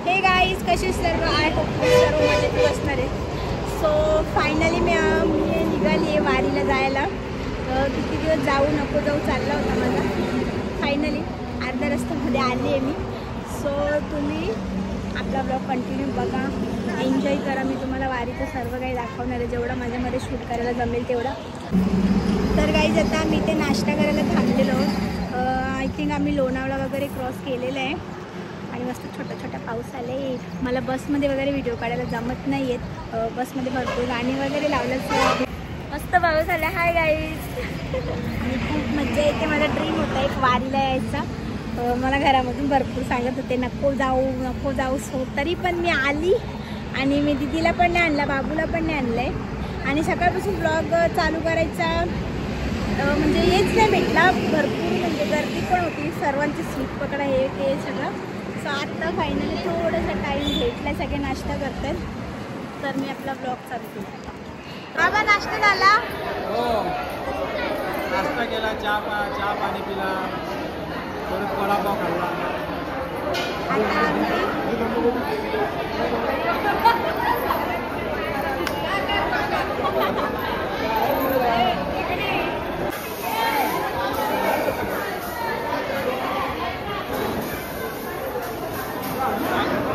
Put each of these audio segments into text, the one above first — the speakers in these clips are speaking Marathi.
हे गाईज कसे सर्व आय होप सर्व मजेत बसणार आहे. सो फायनली मी निघाली आहे वारीला जायला. किती दिवस जाऊ नको जाऊ चालला होता माझा. फायनली अर्ध्या रस्त्यामध्ये आली आहे मी. सो तुम्ही आपला ब्लॉग कंटिन्यू बघा, एन्जॉय करा. मी तुम्हाला वारीचं सर्व काही दाखवणार आहे, जेवढं माझ्यामध्ये शूट करायला जमेल तेवढं. तर गाईज आता मी ते नाश्ता करायला थांबलेलो. आय थिंक आम्ही लोणावळा वगैरे क्रॉस केलेलं आहे आणि मस्त छोटा छोटा पाऊस आला आहे. मला बसमध्ये वगैरे व्हिडिओ काढायला जमत नाही आहेत. बसमध्ये भरपूर गाणी वगैरे लावलंच. मस्त पाऊस आला. Hi guys. आणि खूप मजा येते. माझा ड्रीम होता एक वारीला यायचा. मला घरामधून भरपूर सांगत होते नको जाऊ सो तरी पण मी आली. आणि मी दीदीला पण नाही आणला, बाबूला पण नाही आणलं आहे. आणि सकाळपासून ब्लॉग चालू करायचा म्हणजे हेच नाही भेटला. भरपूर म्हणजे गर्दी पण होती, सर्वांची सीट पकडा हे ते सगळं. सो आत्ता फायनली थोडासा टाईम भेटला, सगळे नाश्ता करतात. तर मी आपला ब्लॉग चालू केला. बाबा नाश्ता झाला? हो, नाश्ता केला, चहा पाणी पिला, परत वडापाव खाल्ला.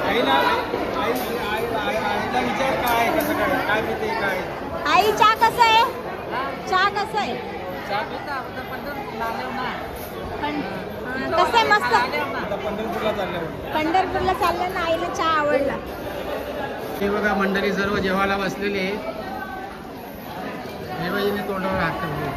आईला विचार काय कसं काय पिते काय. आई चहा कसा आहे? चहा कसा आहे? चहा पिता पण कसं आहे? मस्त. पंढरपूरला चालल्यावर पंढरपूरला चाललं ना, आईला चहा आवडला. हे बघा मंडळी सर्व जेवायला बसलेले आहे. देवाजीने तोंडावर हात ठेवले.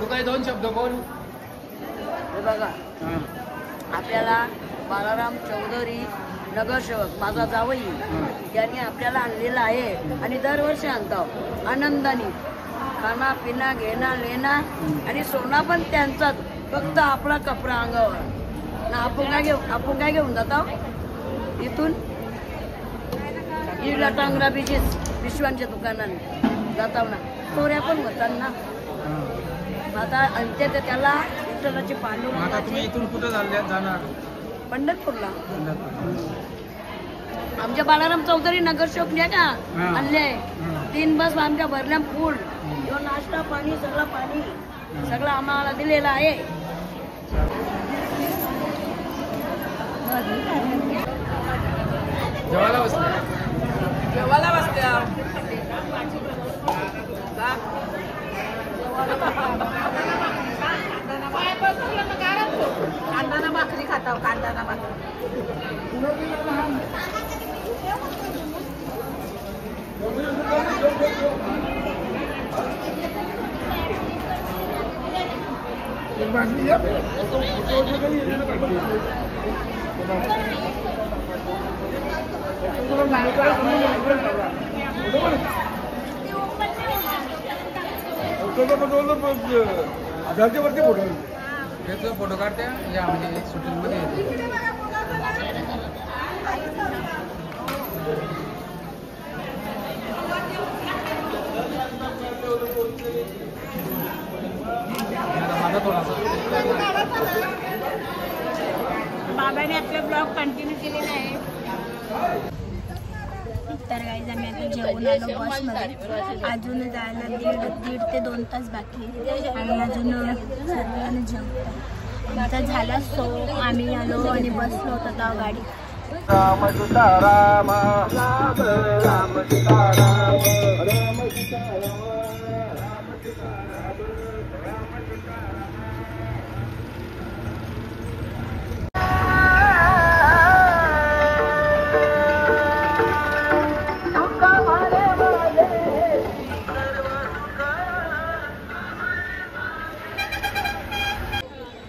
तू काही दोन शब्द बोल. बघा आपल्याला बालाराम चौधरी नगरसेवक माझा जावई यांनी आपल्याला आणलेला आहे आणि दरवर्षी आणतो आनंदाने. खाना पिना घेणं लेणं आणि सोना पण त्यांचाच, फक्त आपला कपडा अंगावर ना. आपण काय घेऊन जातो इथून इडला टांगरा बिजीस पिशव्यांच्या दुकानाने जाताव ना. चोऱ्या पण होतात ना. आता अंत्य त्याला विठ्ठलाची पांडुरंगाची. इथून कुठं जाणार? पंढरपूरला. आमच्या बालाराम चौधरी नगरसेवक नाही का आणले 3 बस आमच्या भरल्या फूल. नाश्ता पाणी सगळं आम्हाला दिलेलं आहे. जेवायला बसत्या कांदाना भाकरी खाताव. कांदाना भाकरी फोटो काढते म्हणजे शूटिंग मध्ये येते. बाबाने आपला ब्लॉग कंटिन्यू केलेला आहे. तर गाईज आम्ही आता जेवण आलो बसमध्ये. अजून जायला दीड ते 2 तास बाकी आणि अजून सर्वांना जेवतो. आमचा झाला. सो आम्ही आलो आणि बसलो होतो तेव्हा गाडीत. Ram Sitaram Ram Ram Sitaram Ram Sitaram.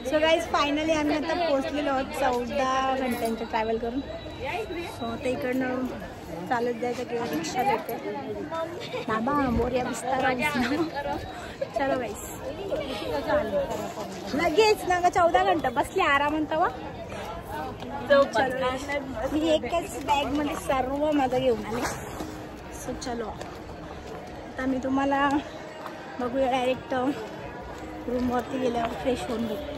So guys finally आम्ही आता पोहोचलेलो आहोत 14 घंट्यांचं ट्रॅव्हल करून. सो आता इकडनं चालत जायचं किंवा रिक्षा येते. बाबा मोर्या विस्तार. चलो गाईस लगेच ना ग 14 घंटा बसले आरामात वा. मी एकाच बॅग मध्ये सर्व माझं घेऊन आले. सो चलो आता मी तुम्हाला बघूया डायरेक्ट रूमवरती गेल्यावर फ्रेश होऊन भेटते.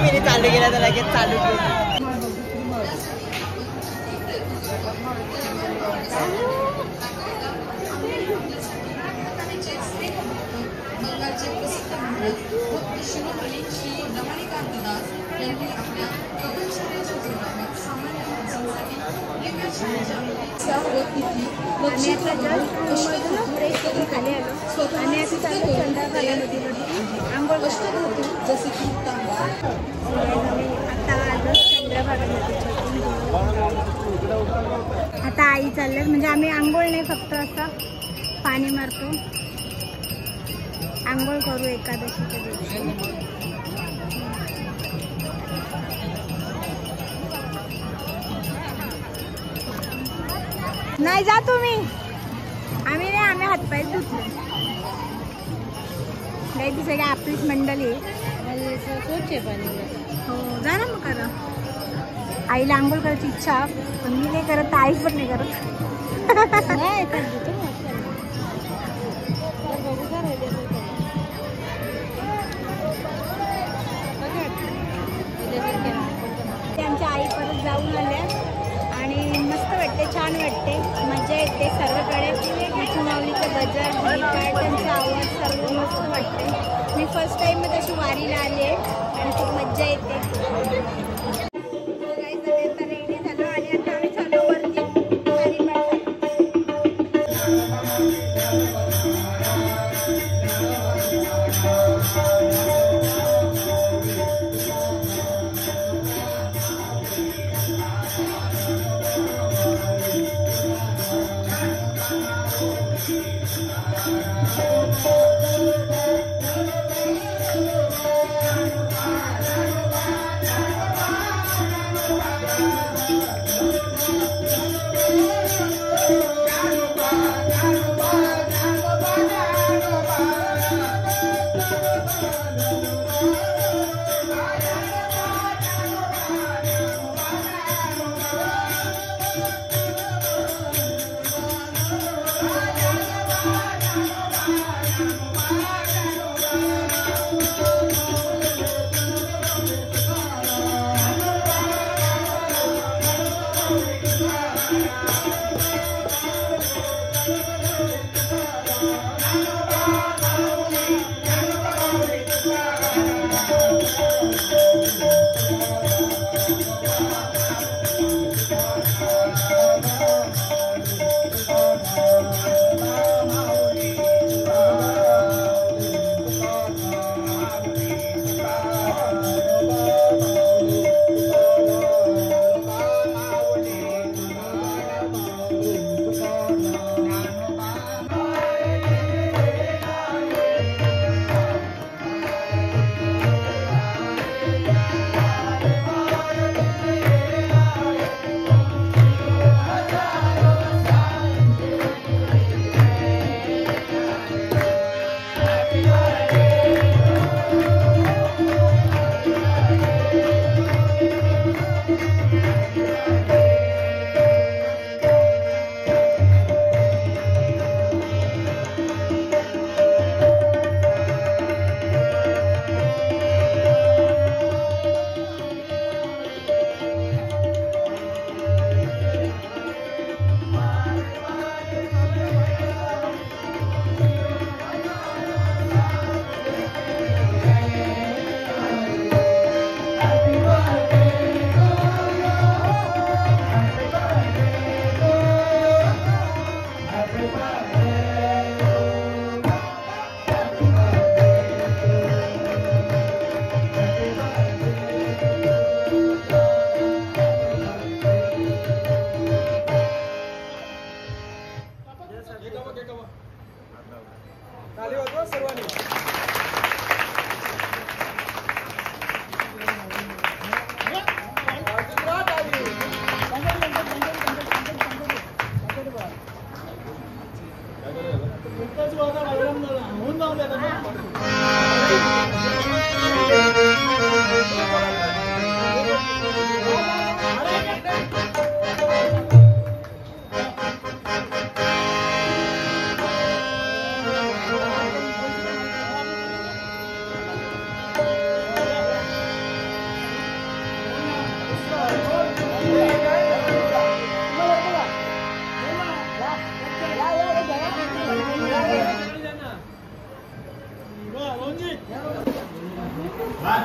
मी चालू गेला तर लगेच चालू केलं. खाली आलो आणि असं चालू संध्याकाळी नदीमध्ये आंघोळ जसं की आता आलो चंद्रभागा नदीच्या. आता आई चालल्यात म्हणजे आम्ही आंघोळ नाही फक्त असं पाणी मारतो. आंघोळ करू एकादशीच्या दिवशी. नाही जा तुम्ही. आम्ही नाही आम्ही हातपाय धुतले. नाही ती सगळी आपलीच मंडळी हो जा ना मग करा. आईला आंघोळ करायची इच्छा पण मी नाही करत आई पण नाही करत. आमच्या आई परत जाऊन आल्या आणि मस्त वाटते छान वाटते मजा येते. सर्वकडे विठुमाऊलीचं गजर त्यांचा आवाज सर्व मस्त वाटते. मी फर्स्ट टाइम तशी वारीला आले आणि खूप मजा येते. आता रेडी झालो आणि आता आम्ही चाललो वरती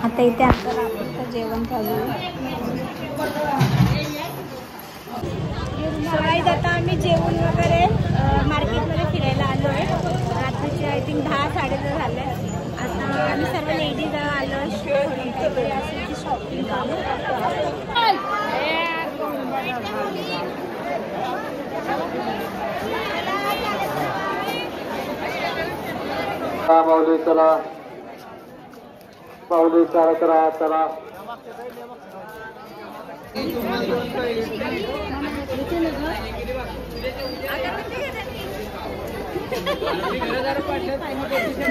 आता इथे आमचं रात्रीचं जेवण चालू आहे. सकाळी आता आम्ही जेवण वगैरे मार्केटमध्ये फिरायला आलो आहे. रात्रीचे आय थिंक 10-10:30 झाले. आता आम्ही सर्व लेडीज आलो काहीतरी असेल शॉपिंग करू. पावले चला, पावले चालत राहा, चला.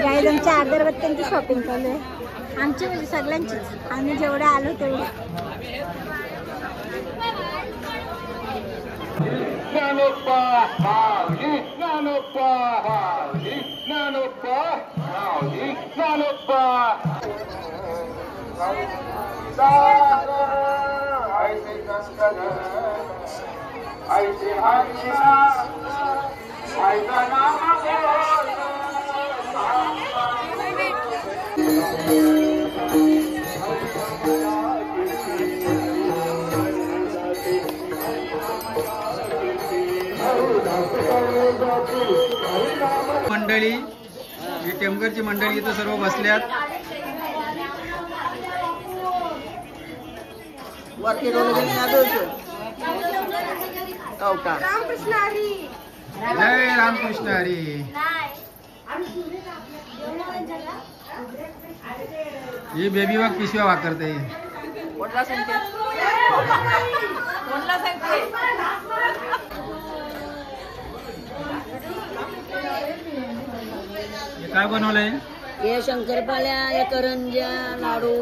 गाईज आमच्या अगरबत्त्यांची शॉपिंग चालू आहे. आमची म्हणजे सगळ्यांचीच. आम्ही जेवढे आलो तेवढे. ज्ञानोबा माऊली, ज्ञानोबा माऊली, ज्ञानोबा माऊली, ज्ञानोबा. ऐसे संकट, ऐसे आज्ञा, ऐसा नाम मंडळी, ही टेमघरची मंडळी इथं सर्व बसल्यात. वरती रोल रामकृष्ण हरी. जय रामकृष्ण हरी. ही बेबी वाघ पिशव्या वापरते. कोणला सांगते, कोणला सांगते. हे काय बनवलंय? हे शंकरपाळ्या, हे करंज्या, लाडू.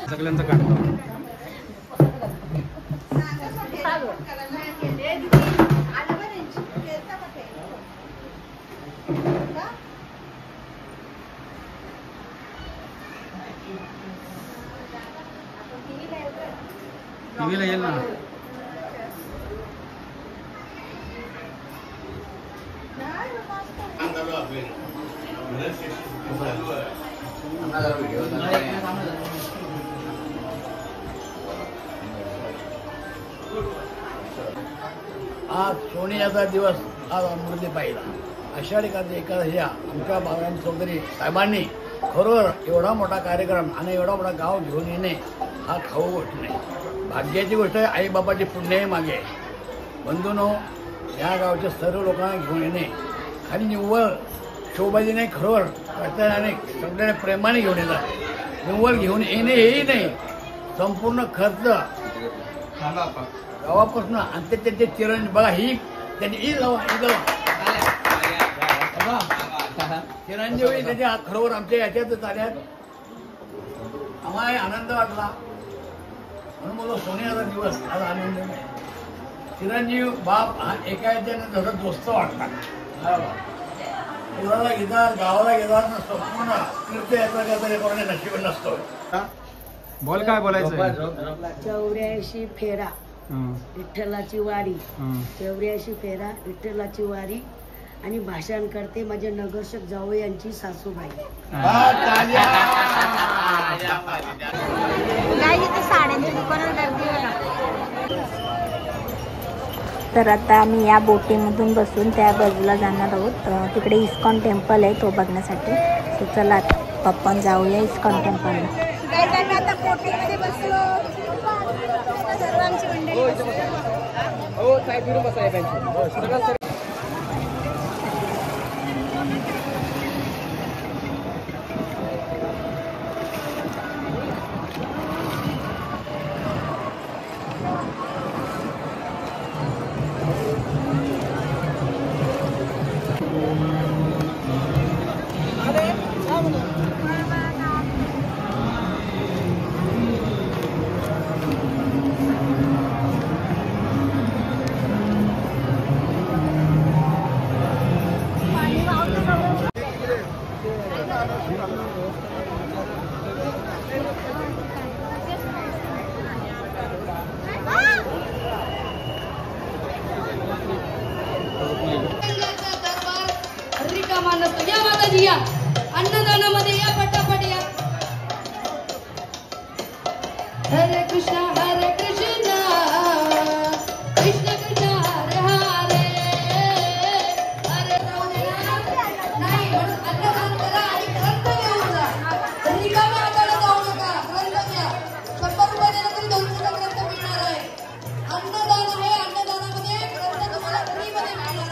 सगळ्यांचं काढतो. टीव्हीला येईल ना. आज सोनियाचा दिवस आज अमृती पाहिला. आषाढी एकादशी आमच्या बाळाराम चौधरी साहेबांनी खरोखर एवढा मोठा कार्यक्रम आणि एवढा मोठा गाव घेऊन येणे हा खाऊ गोष्ट नाही. भाग्याची गोष्ट आहे. आईबाबाची पुण्याही मागे आहे. बंधूनो, या गावच्या सर्व लोकांना घेऊन येणे खाली निव्वळ शोभाजीने खरोखर कर्तव्याने सगळ्या प्रेमाने घेऊन येतात. निव्वळ घेऊन येणे हेही नाही, संपूर्ण खर्च गावापासून आणि त्याचे चिरंजी बघा. ही त्यांनी ई लावा चिरंजीवी त्याच्या खरोखर आमच्या याच्यातच आल्यात. आम्हाला आनंद वाटला म्हणून मला सोन्याचा दिवस आज आनंद. चिरंजीव बाप हा एका याच्याने जसं दोस्त वाटतात. मुलाला घेतात, गावाला घेतात, संपूर्ण तीर्थयात्रा करणे नशीब नसतो. बोल, काय बोलायचं? 84 फेरा विठ्ठलाची वारी. 84 फेरा विठ्ठलाची वारी. आणि भाषण करते माझे नगरसेवक जावई यांची सासूबाई. साड्यांच्या दुकानात गर्दी बघा. तर आता आम्ही या बोटीमधून बसून त्या बाजूला जाणार आहोत. तिकडे इस्कॉन टेम्पल आहे तो बघण्यासाठी. सो चला पप्पा जाऊया इस्कॉन टेम्पलला. आता बोटीमध्ये बसलो. सर्वांची मंडळी कामा नसतो. या माताजी या अन्नदानामध्ये या पटापट या. हरे कृष्णा कृष्ण कृष्ण हरे हरे. हरे नाही अन्नदान करा आणि ग्रंथ घेऊन जा. रिकाम्या हाताने जाऊ नका. ग्रंथ घ्या. 100 रुपये दिले तरी 200 चा ग्रंथ मिळणार आहे. अन्नदान आहे. अन्नदानामध्ये ग्रंथ तुम्हाला फ्रीमध्ये मिळणार आहे.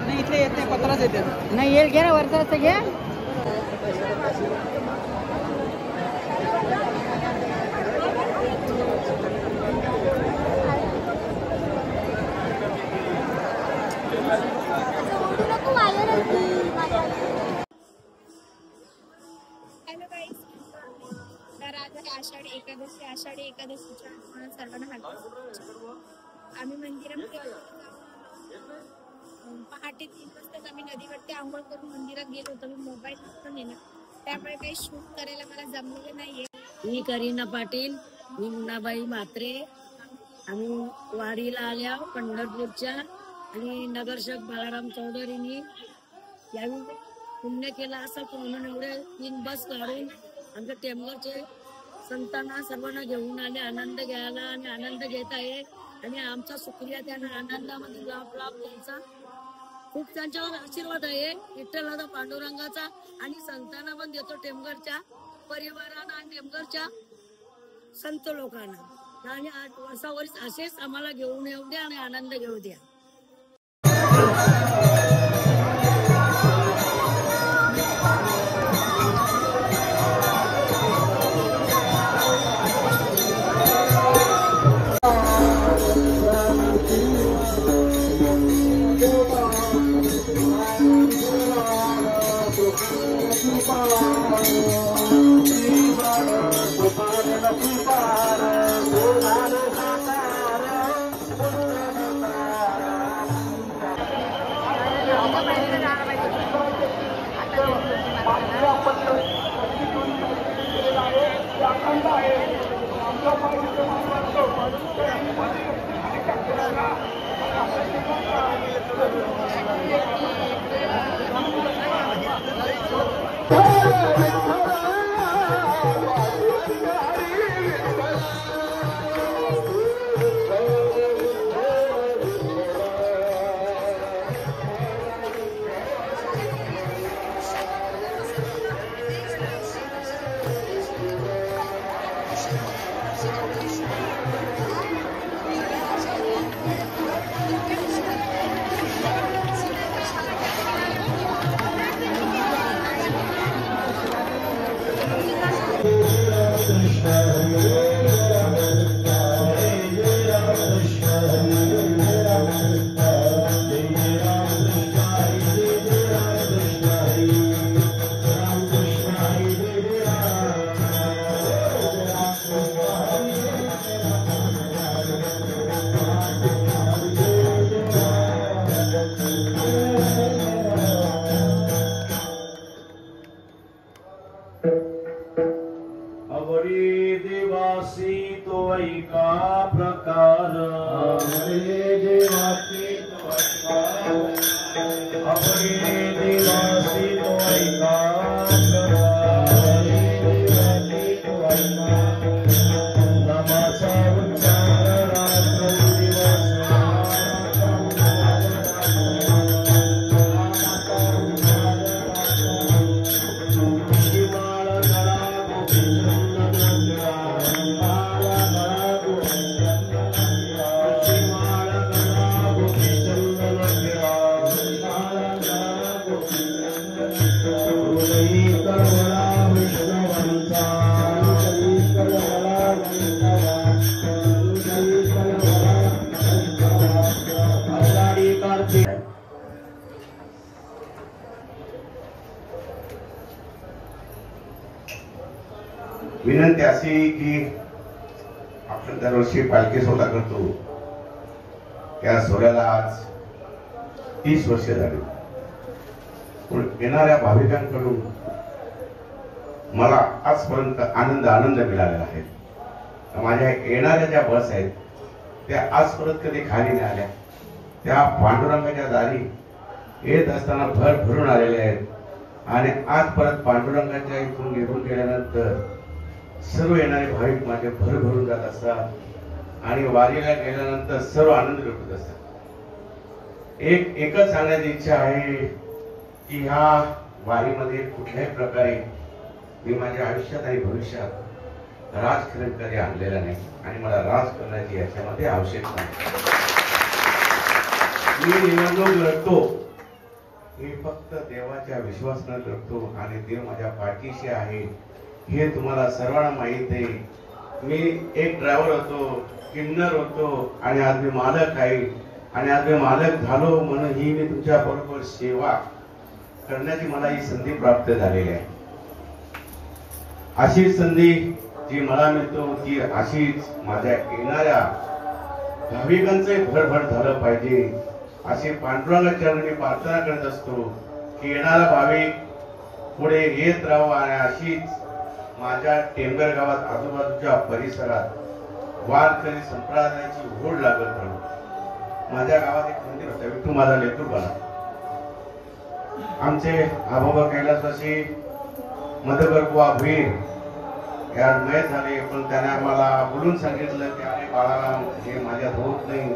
नाही इथले येत नाही, पत्राच येते. नाही येईल घ्या ना वरचा घ्या. हॅलो गाईज, तर आज आहे आषाढी एकादशी. आषाढी एकादशीच्या म्हणून सर्वांना हार्दिक. आम्ही मंदिरामध्ये पहाटे 3 वाजताच आम्ही नदीवरती आंघोळ करून मंदिरात गेलो होतो. मी मोबाईल पण नेला, त्यामुळे काही शूट करायला मला जमलेलं नाहीये. मी करीना पाटील, मी मुन्नाबाई म्हात्रे. आम्ही वारीला आल्या पंढरपूरच्या आणि नगरसेवक बाळाराम चौधरींनी यावेळी पुण्य केला असं म्हणून एवढे 3 बस काढून आमच्या टेंबरचे संतांना सर्वांना घेऊन आले आनंद घ्यायला आणि आनंद घेत आहे. आणि आमचा सुक्रिया त्यांना आनंदामध्ये लाभ द्यायचा. खूप त्यांच्यावर आशीर्वाद आहे विठ्ठलाचा पांडुरंगाचा आणि संतांना पण देतो टेमघरच्या परिवारांना आणि टेमघरच्या संत लोकांना. आणि 8 वर्षावरीच असेच आम्हाला घेऊन येऊ द्या आणि आनंद घेऊ द्या. Para विनंती अशी की आपण दरवर्षी पालखी सोहळा करतो, त्या सोहळ्याला आज 30 वर्ष झाली. पण येणाऱ्या भाविकांकडून मला आजपर्यंत आनंद मिळालेला आहे. माझ्या येणाऱ्या ज्या बस आहेत त्या आजपर्यंत कधी खाली नाही आल्या. त्या पांडुरंगाच्या दारी येत असताना भरून आलेल्या आहेत. आणि आज परत पांडुरंगाच्या इथून निघून गेल्यानंतर सर्व येणारे भाविक माझे भरून जात असतात आणि वारीला गेल्यानंतर सर्व आनंद लुटत असतात. एकच सांगण्याची इच्छा आहे की ह्या वारीमध्ये कुठल्याही प्रकारे मी माझ्या आयुष्यात आणि भविष्यात राजकारण कधी आणलेलं नाही आणि मला राज करण्याची याच्यामध्ये आवश्यकता नाही. मी निवडणूक लढतो हे फक्त देवाच्या विश्वासाने लढतो आणि देव माझ्या पाठीशी आहे हे तुम्हाला सर्वांना माहित आहे. मी एक ड्रायव्हर होतो, किन्नर होतो आणि आज मी मालक आहे आणि आज मी मालक झालो म्हणून ही मी तुमच्या बरोबर सेवा करण्याची मला ही संधी प्राप्त झालेली आहे. अशी संधी जी मला मिळतो ती अशीच माझ्या येणाऱ्या भाविकांचे भरभर झालं पाहिजे अशी पांडुरंगाच्या चरणी प्रार्थना करत असतो की येणारा भाविक पुढे येत राहावं आणि अशीच माझ्या टेंबर गावात आजूबाजूच्या परिसरात वारकरी संप्रदायाची ओढ लागत राहू. माझ्या गावात एक मंदिर होतं, विठू माझा लेकरूबाला. आमचे आबोबा कैलासवासी मधुकर बुवा भुईर या मयत झाले, पण त्याने आम्हाला बोलून सांगितलं की अरे बाळाराम हे माझ्यात होत नाही,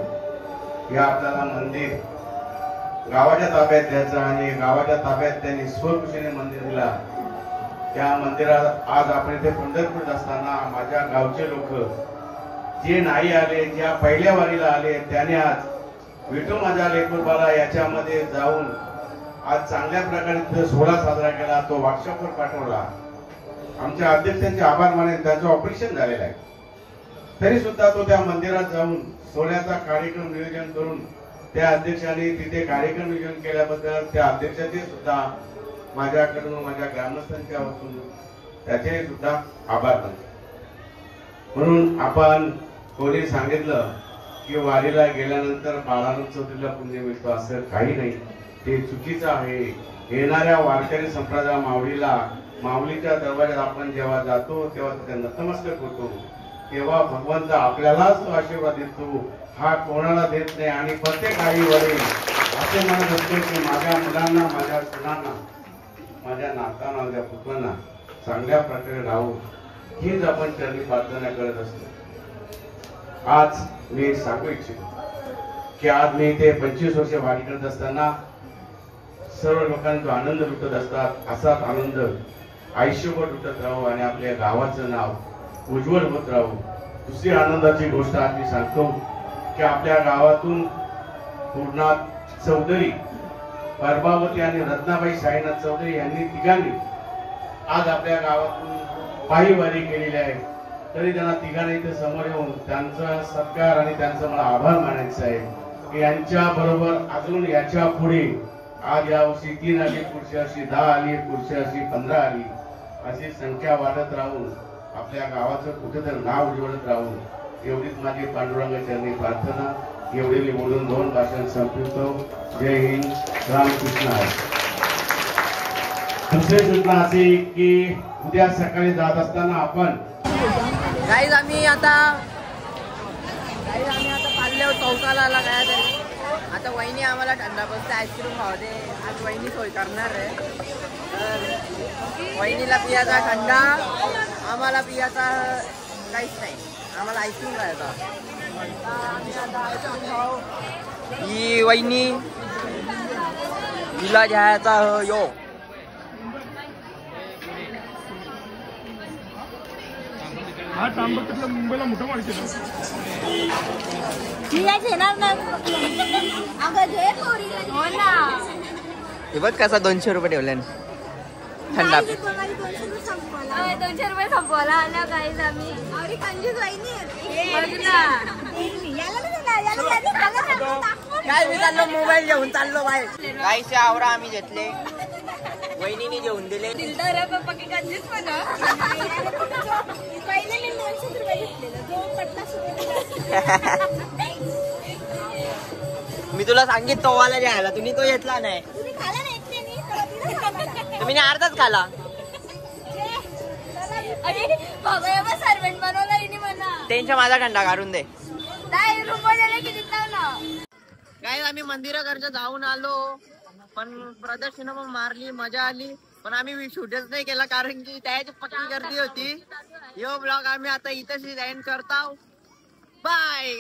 हे आपल्याला मंदिर गावाच्या ताब्यात द्यायचं आणि गावाच्या ताब्यात त्यांनी स्वखुशीने मंदिर दिला. त्या मंदिरात आज आपण इथे पंढरपूर असताना माझ्या गावचे लोक जे नाही आले, ज्या पहिल्या वारीला आले, त्याने आज विठू माझ्या लेकरूबाला याच्यामध्ये जाऊन आज चांगल्या प्रकारे सोहळा साजरा केला. तो व्हॉट्सअपवर पाठवला. आमच्या अध्यक्षांचे आभार माने, त्यांचं ऑपरेशन झालेलं आहे तरी सुद्धा तो त्या मंदिरात जाऊन सोहळ्याचा कार्यक्रम नियोजन करून त्या अध्यक्षांनी तिथे कार्यक्रम नियोजन केल्याबद्दल त्या अध्यक्षाचे सुद्धा माझ्याकडून माझ्या ग्रामस्थांच्या वतीतून त्याचे सुद्धा आभार मानतो. म्हणून आपण कोणी सांगितलं की वारीला गेल्यानंतर बाळाराम चौधरीला पुण्य मिळतं असं काही नाही, ते चुकीचं आहे. येणाऱ्या वारकरी संप्रदाय माऊलीच्या दरवाजात आपण जेव्हा जातो तेव्हा तिथे नतमस्तक होतो, तेव्हा भगवंत आपल्यालाच तो आशीर्वाद देतो, हा कोणाला देत नाही. आणि प्रत्येक आई वडील असे म्हणत असतो की माझ्या मुलांना, माझ्या सुनांना, माझ्या नातांना, माझ्या पुत्रांना चांगल्या प्रकारे राहू हीच आपण चरणी प्रार्थना करत असतो. आज मी सांगू इच्छितो की आज मी इथे 25 वर्ष वारी करत असताना सर्व लोकांचा आनंद लुटत असतात. असाच आनंद आयुष्यभर लुटत राहू आणि आपल्या गावाचं नाव उज्ज्वल होत राहू. दुसरी आनंदाची गोष्ट आज मी सांगतो की आपल्या गावातून पूर्णाथ चौधरी, परभावती आणि रत्नाबाई साईनाथ चौधरी यांनी तिघांनी आज आपल्या गावातून पायी वारी केलेली आहे. तरी त्यांना तिघांनी इथे समोर येऊन त्यांचा सत्कार आणि त्यांचा मला आभार मानायचा आहे की यांच्या बरोबर अजून याच्या पुढे आज यावर्षी 3 आली, पुढच्या वर्षी 10 आली, पुढच्या वर्षी 15 आली, अशी संख्या वाढत राहून आपल्या गावाचं कुठेतरी नाव उजवत राहून एवढीच माझी पांडुरंगाच्या चरणी प्रार्थना. एवढी मी बोलून 2 भाषण संपवितो. जय हिंद, रामकृष्ण हरी. दुसरी सूचना अशी की उद्या सकाळी जात असताना आपण आम्ही आता चौकाला आला काय तरी. आता वहिनी आम्हाला थंडा बसते आईस्क्रीम खावते. आज वहिनी सोय करणार आहे. तर वहिनीला पियाचा थंडा, आम्हाला पियाचा काहीच नाही, आम्हाला आईस्क्रीम खायचा. ही वहिनी हिला घ्यायचा यो. हा तांबा मुंबईला मोठं माहिती घेणार ना. अगं घे पोरी. हो ना. हे बघ कसा 200 रुपये ठेवले थंडा. 200 रुपये संपवला आला काहीच आम्ही. अरे कंजूस वहिनी. काय मी चाललो मोबाईल घेऊन चाललो बाहेर. काहीचे आवरा आम्ही घेतले, वहिनीने घेऊन दिले. कंजूस पण पहिले मी 200 रुपये घेतलेलं, जो 50 रुपये. मी तुला सांगित तो वाला घ्यायला, तुम्ही तो घेतला नाही. तुम्ही खाला नाही एकट्याने, तुम्ही अर्धाच खाला. अरे बाबा सर्वेंट बनवला हिने मला. त्यांच्या माझा थंडा काढून दे. किती काय आम्ही मंदिराकडच्या जाऊन आलो, पण प्रदक्षिणा पण मारली, मजा आली. पण आम्ही शूटच नाही केला कारण की त्याची पक्की गर्दी होती. यो ब्लॉग आम्ही आता इथेच एंड करताव. बाय.